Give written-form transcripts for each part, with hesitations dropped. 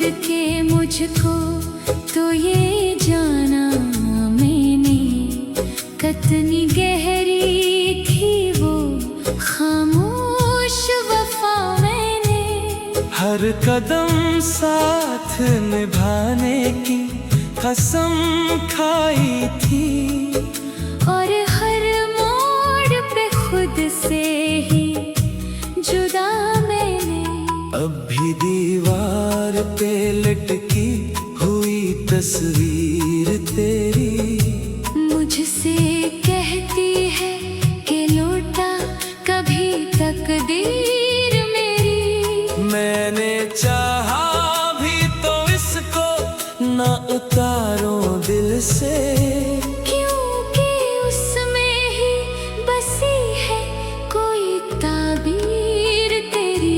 के मुझको तो ये जाना मैंने, कितनी गहरी थी वो खामोश वफा मैंने। हर कदम साथ निभाने की कसम खाई थी, और हर मोड़ पे खुद से ही जुदा मैंने। अब भी दीवार पे लटकी हुई तस्वीर तेरी मुझसे कहती है कि लौटा कभी तकदीर मेरी। मैंने चाहा भी तो इसको ना उतारो दिल से, क्योंकि उसमें ही बसी है कोई ताबीर तेरी।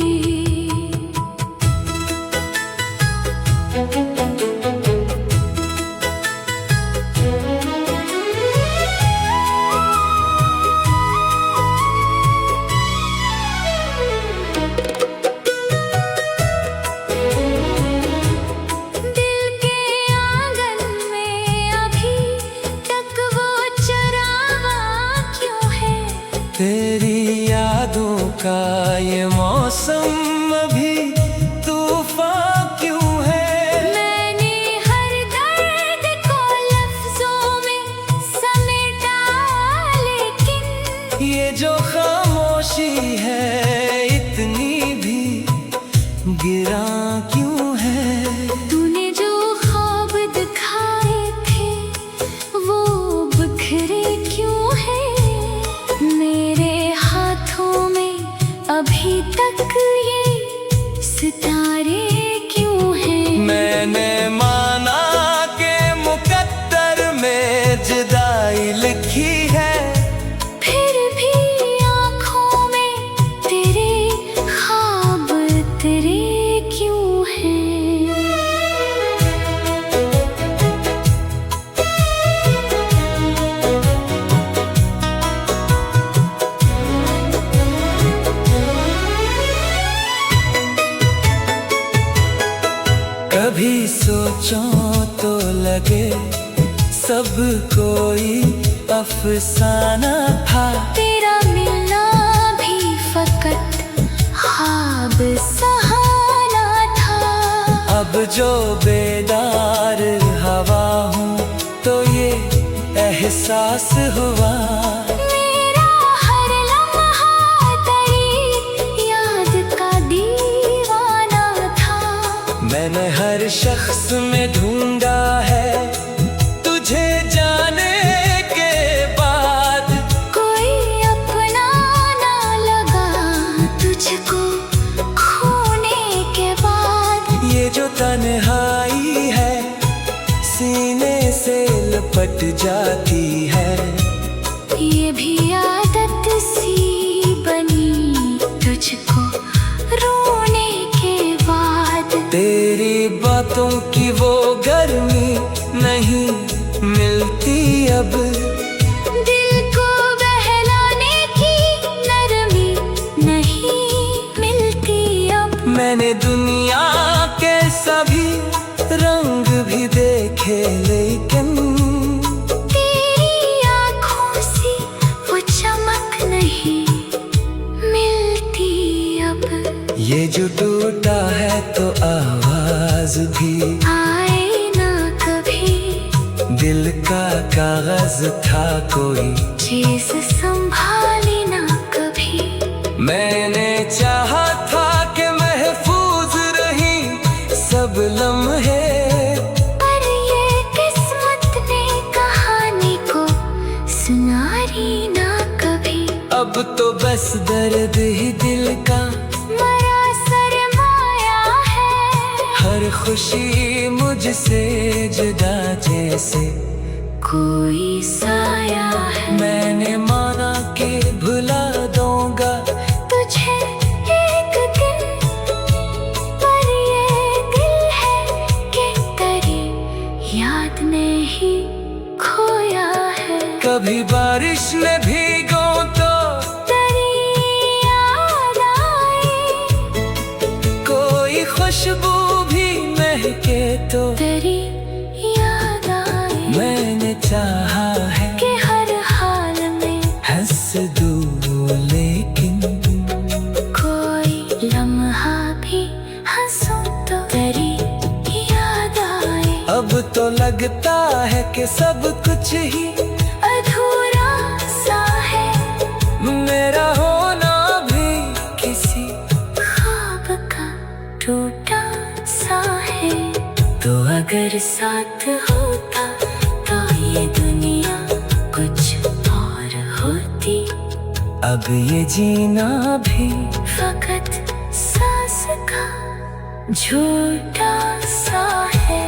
तेरी यादों का ये मौसम अभी तूफान क्यों है। मैंने हर दर्द को लफ्जों में समेटा, लेकिन ये जो खामोशी है इतनी भी गिरा क्यों है। तूने जो ख्वाब दिखाए थे वो बिखरे क्यों है। अभी तक ये सितारे क्यों हैं। मैंने माना के मुकद्दर में जुदाई लिखी है, फिर भी आँखों में तेरे ख्वाब तेरे क्यों हैं। कभी सोचो तो लगे सब कोई अफसाना था। तेरा मिलना भी फकत ख्वाब सहाना था। अब जो बेदार हवा हूँ तो ये एहसास हुआ, मेरा हर लम्हा तेरी याद का दीवाना था। मैंने हर शख्स में ढूंढा है तुझे जाने के बाद। कोई अपना ना लगा तुझको खोने के बाद। ये जो तन्हाई है सीने से लपट जाती है, ये भी आदत सी बनी तुझको रोने के बाद। तेरी बातों की वो गर्मी नहीं मिलती अब, दिल को बहलाने की नरमी नहीं मिलती अब। मैंने दुनिया के सभी रंग भी देखे लेकिन तेरी आँखों से वो चमक नहीं मिलती अब। ये जो टूटा है तो आवाज भी आए ना कभी, दिल का कागज था कोई चीज संभाली ना कभी। मैंने चाहा था कि महफूज रही सब लम्हे, पर ये किस्मत ने कहानी को सुनारी ना कभी। अब तो बस दर्द ही दिल का मरा सरमाया है। हर खुशी मुझसे जुदा जैसे कोई साया है। मैंने माना कि भुला दूंगा तुझे एक दिन, पर ये दिल है कि तेरी याद ने ही खोया है। कभी बारिश में भीगो तो तेरी याद आई, कोई खुशबू भी महके तो तेरी याद आए। मैंने चाहा है कि हर हाल में हंस दूँ, लेकिन कोई लम्हा भी हंसूं तो तेरी याद आए। अब तो लगता है कि सब कुछ ही अधूरा सा है, मेरा होना भी किसी ख्वाब का टूटा सा है। तो अगर साथ होता तो ये दुनिया कुछ और होती। अब ये जीना भी फकत सांस का झूठा सा है।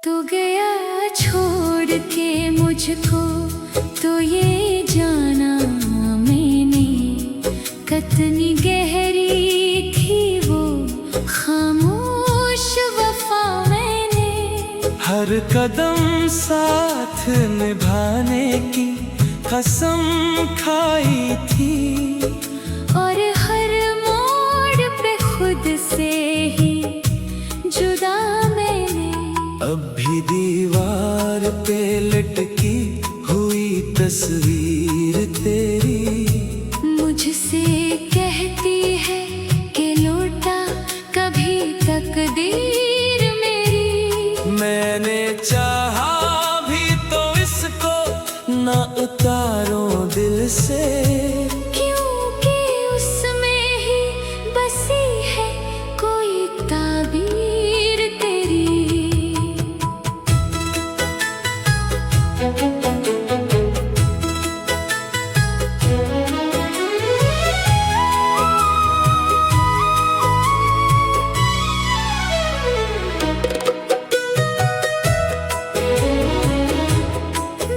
तू गया छोड़ के मुझको, तो ये जाना मैंने कितनी गहरी थी वो खामोश वफा मैंने। हर कदम साथ निभाने की कसम खाई थी, और हर मोड़ पे खुद से ही जुदा मैंने। अब भी दीवार पे लटकी हुई तस्वीर तेरी मुझसे कहती है कि लौटा कभी तकदीर मेरी। मैंने चाहा भी तो इसको ना उतारो दिल से, क्योंकि उसमें ही बसी है कोई ताबीर तेरी।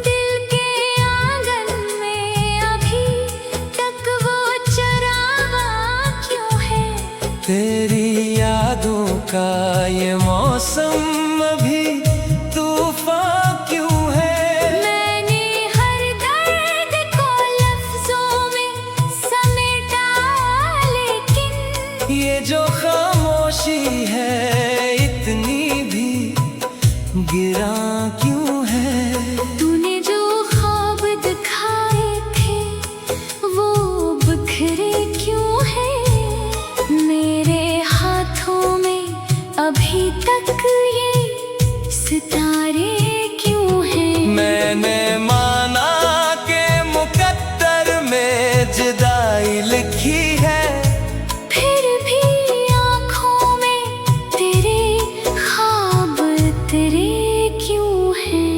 दिल के आंगन में अभी तक वो चरावा क्यों है? तेरी यादों का ये मौसम अभी तूफान क्यों है? मैंने हर दर्द को लफ्जों में समेटा, लेकिन ये जो खामोशी है इतनी भी गिरा क्यों है? तूने जो ख्वाब दिखाए थे वो बिखरे क्यों है? मेरे हाथों में अभी तक ये सितारे क्यों हैं? मैंने माना के मुकद्दर में जुदाई लिखी है, फिर भी आँखों में तेरे ख्वाब तेरे क्यों हैं?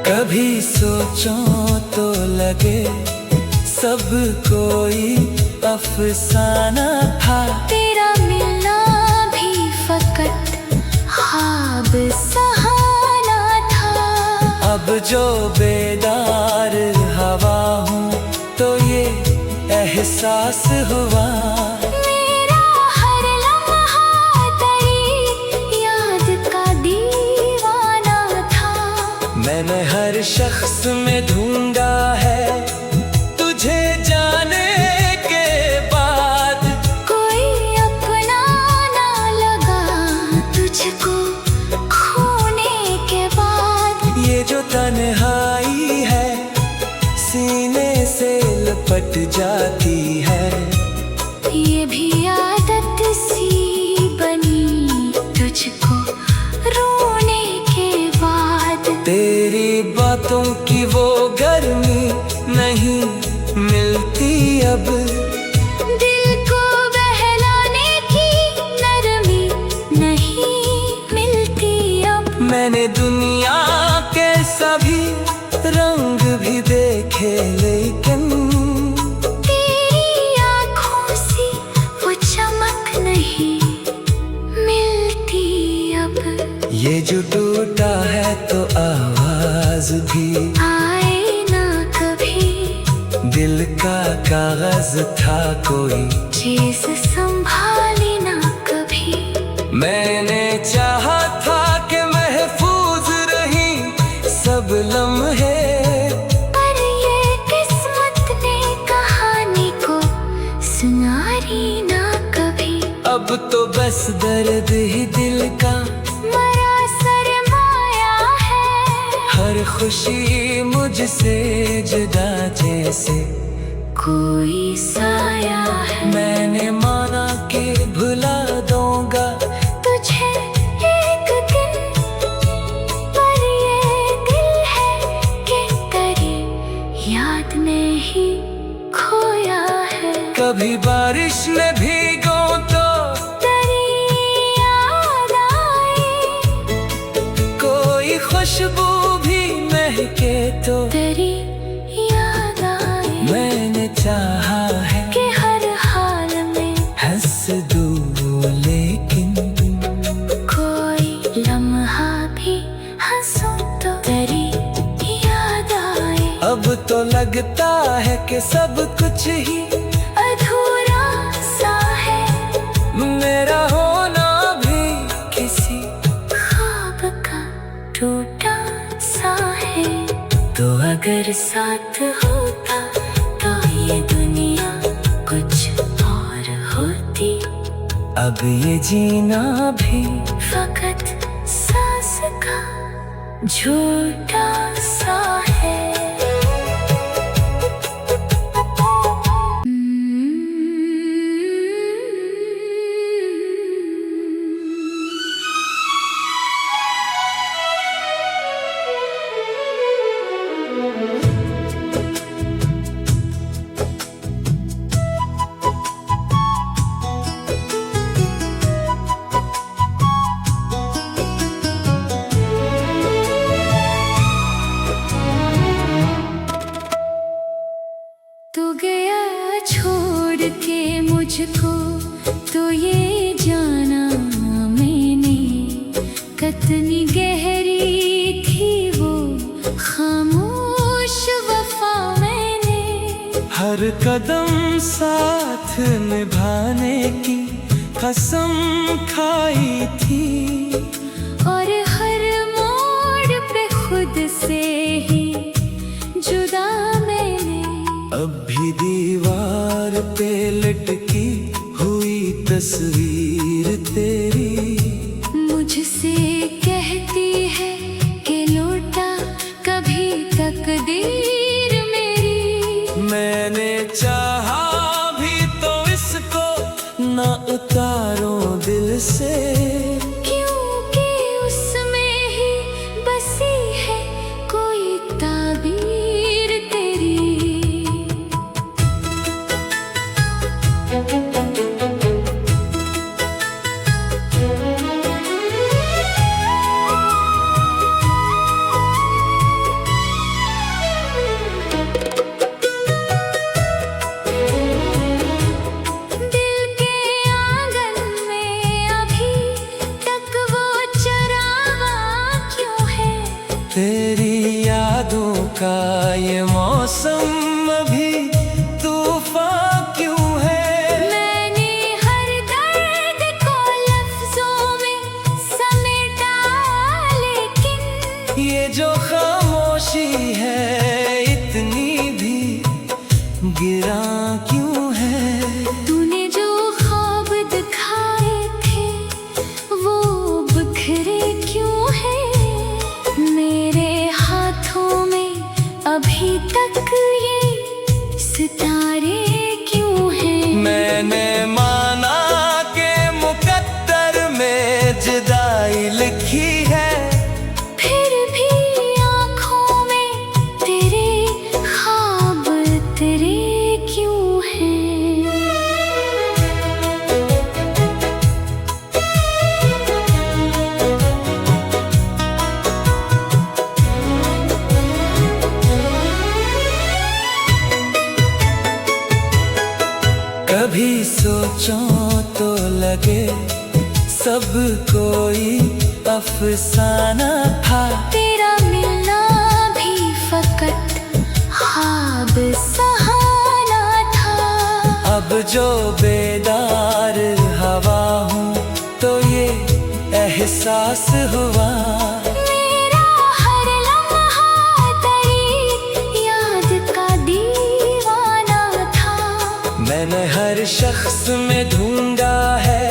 कभी सोचो तो लगे सब कोई अफसाना था। तेरा मिलना भी फकत ख्वाब सहाना था। अब जो बेदार हवा हूँ तो ये एहसास हुआ, मेरा हर लम्हा तेरी याद का दीवाना था। मैंने हर शख्स में ढूंढा है तुझे जाने के बाद। कोई अपना ना लगा तुझको खोने के बाद। ये जो तन्हाई है सीने से लपट जाती है, ये भी आदत सी बनी तुझको रोने के बाद। तेरी बातों की वो मैंने दुनिया के सभी रंग भी देखे, लेकिन तेरी आँखों से वो चमक नहीं मिलती अब। ये जो टूटा है तो आवाज भी आए ना कभी, दिल का कागज था कोई चीज संभाली ना कभी। मैंने चाहा था कि महफूज रही सब लम्हे, पर ये किस्मत ने कहानी को सुनारी ना कभी। अब तो बस दर्द ही दिल का मरा सरमाया है, हर खुशी मुझसे जुदा जैसे कोई साया है। मैंने माना कि भुला दूंगा तुझे एक दिन, पर ये दिल है कि तेरी याद में ही खोया है। कभी बारिश में भीगो तो तेरी याद आए, कोई खुशबू भी महके तो तेरी याद आए। मैंने चाहा है कि हर हाल में हंस दूँ, लेकिन कोई लम्हा भी हंसूं तो तेरी याद आए। अब तो लगता है कि सब कुछ ही अधूरा सा है, मेरा होना भी किसी ख्वाब का टूटा सा है। तो अगर साथ होता तो ये दुनिया कुछ और होती। अब ये जीना भी फकत सांस का झूठा सा है। तू गया छोड़ के मुझको, तो ये जाना मैंने कितनी गहरी थी वो खामोश वफा मैंने। हर कदम साथ निभाने की कसम खाई थी, और हर मोड़ पे खुद से ही जुदा मैंने। अब भी दीवार पे लटकी हुई तस्वीर तेरी मुझसे कहती है कि लौटा कभी तकदीर मेरी। मैंने चाहा भी तो इसको ना उतारो दिल से, क्योंकि उसमें ही बसी है कोई ताबीर तेरी। दिल के आंगन में अभी तक वो चरावा क्यों है? तेरी यादों का ये मौसम अभी तूफान क्यों है? मैंने हर दर्द को लफ्जों में समेटा, लेकिन ये जो खामोशी है इतनी भी गिरा क्यों है? तूने जो ख्वाब दिखाए थे वो बिखरे क्यों है? मेरे हाथों में अभी तक ये सितारे क्यों हैं? मैंने माना के मुकद्दर में जुदाई लिखी है, फिर भी आँखों में तेरे ख्वाब तेरे क्यों हैं? सब कोई अफसाना था। तेरा मिलना भी फकत ख्वाब सहाना था। अब जो बेदार हवा हूँ तो ये एहसास हुआ, मेरा हर लम्हा तेरी याद का दीवाना था। मैंने हर शख्स में ढूंढा है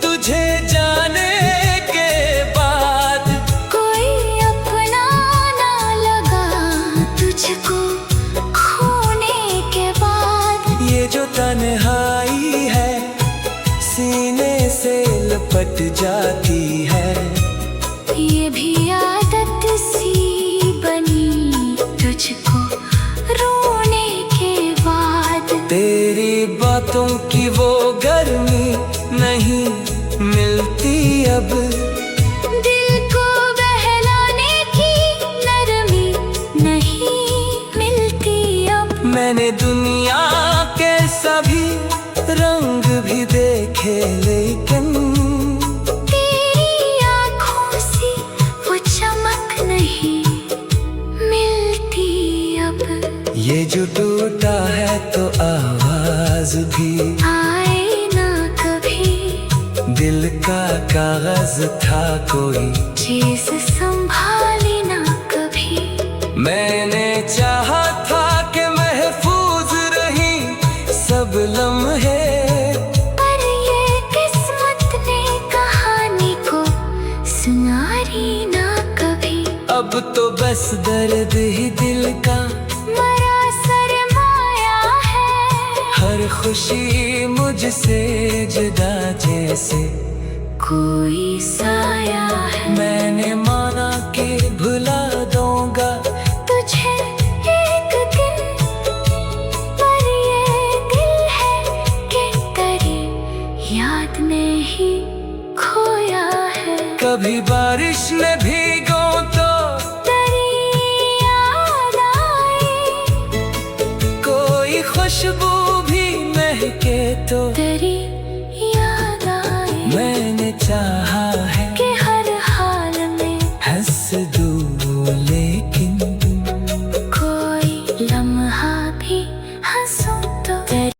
तुझे जाने के बाद। कोई अपना ना लगा तुझको खोने के बाद। ये जो तन्हाई है सीने से लपट जाती है, ये भी आदत सी बनी तुझको रोने के बाद। तेरी बातों की वो गर्मी नहीं मिलती अब, दिल को बहलाने की नरमी नहीं मिलती अब। मैंने दुनिया के सभी रंग भी देखे लेकिन तेरी आँखों से वो चमक नहीं मिलती अब। ये जो टूटा है तो आवाज भी आए ना कभी, दिल का कागज था कोई चीज संभाली ना कभी। मैंने चाहा था कि महफूज रही सब लम्हे, पर ये किस्मत ने कहानी को सुनारी ना कभी। अब तो बस दर्द ही दिल का मरा सरमाया है। हर खुशी मुझसे जुदा जैसे कोई साया है। मैंने माना कि भुला दूंगा तुझे एक दिन, पर ये दिल है कि तेरी याद में ही खोया है। कभी बारिश में भीगो तो तेरी याद आए, कोई खुशबू भी महके तो तेरी याद आए। मैंने चाहा है